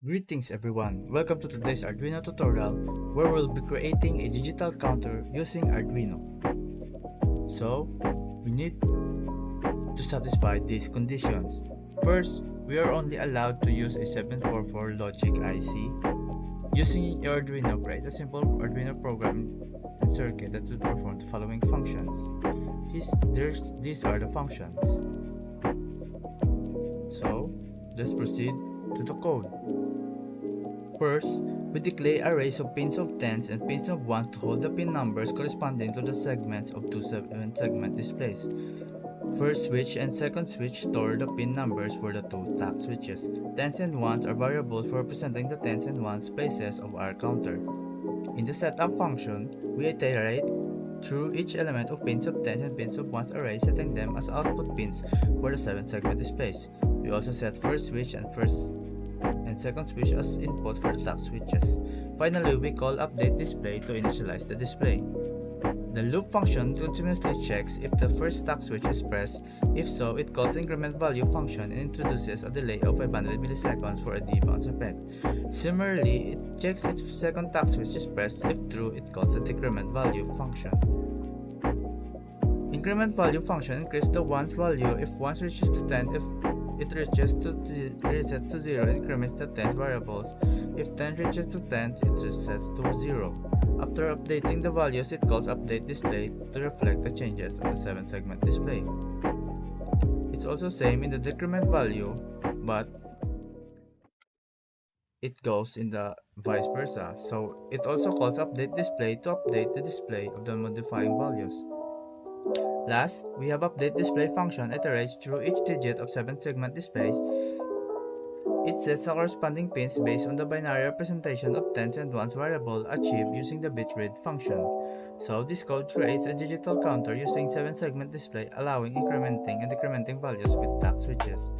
Greetings everyone, welcome to today's Arduino tutorial where we'll be creating a digital counter using Arduino. So, we need to satisfy these conditions. First, we are only allowed to use a 744 logic IC. Using your Arduino, create a simple Arduino program and circuit that will perform the following functions. These are the functions. So, let's proceed to the code. First, we declare arrays of pins of 10s and pins of 1s to hold the pin numbers corresponding to the segments of two segment displays. First switch and second switch store the pin numbers for the two Tact switches. 10s and 1s are variables for representing the 10s and 1s places of our counter. In the setup function, we iterate through each element of pins of 10s and pins of 1s array, setting them as output pins for the 7 segment displays. We also set first switch and second switch as input for the Tact switches. Finally, we call update display to initialize the display. The loop function continuously checks if the first Tact switch is pressed. If so, it calls the increment value function and introduces a delay of 500 milliseconds for a debounce effect. Similarly, it checks if second Tact switch is pressed. If true, it calls the decrement value function. Increment value function increases the 1's value if 1 reaches to 10. If it resets to 0, it increments the 10's variables. If 10 reaches to 10, it resets to 0. After updating the values, it calls update display to reflect the changes on the 7 segment display. It's also same in the decrement value, but it goes in the vice versa. So it also calls update display to update the display of the modifying values. Last, we have update display function iterates through each digit of 7 segment displays. It sets the corresponding pins based on the binary representation of 10s and 1s variable achieved using the bit read function. So this code creates a digital counter using 7 segment display, allowing incrementing and decrementing values with Tact switches.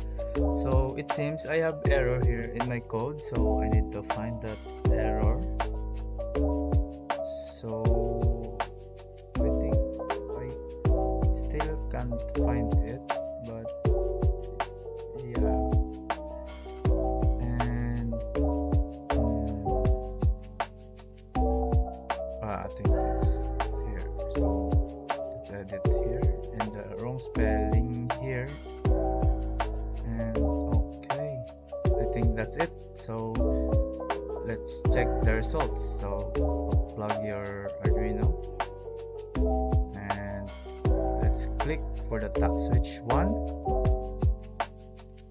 So it seems I have error here in my code, so I need to find that error. So I think I still can't find it, but yeah. And I think it's here. So let's edit here and the wrong spelling here. And okay, I think that's it. So let's check the results. So plug your Arduino and let's click for the Tact switch 1.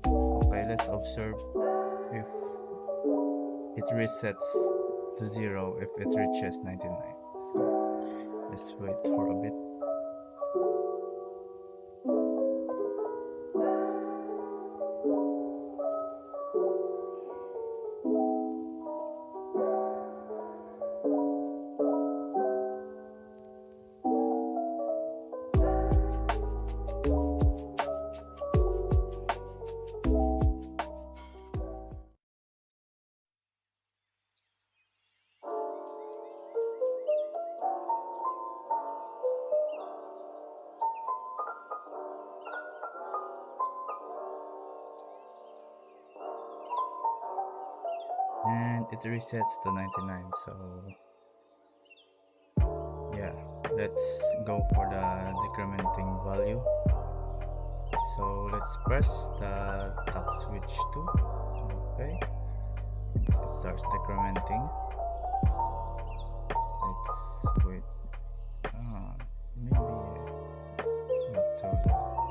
Okay, let's observe if it resets to 0 if it reaches 99. So let's wait for a bit. And it resets to 99. So yeah, let's go for the decrementing value. So let's press the Tact switch 2. Okay, it starts decrementing. Let's wait. Maybe not too long.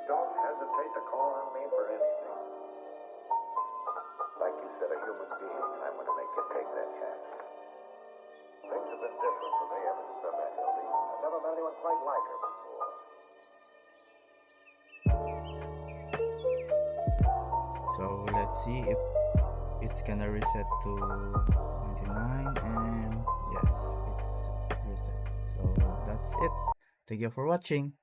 Don't hesitate to call on me for anything. Like you said, a human being, I'm going to make you take that chance. Things have been different for me ever since I met Hildy. I've never met anyone quite like her before. So let's see if it's gonna reset to 99, and yes, it's reset. So that's it. Thank you for watching.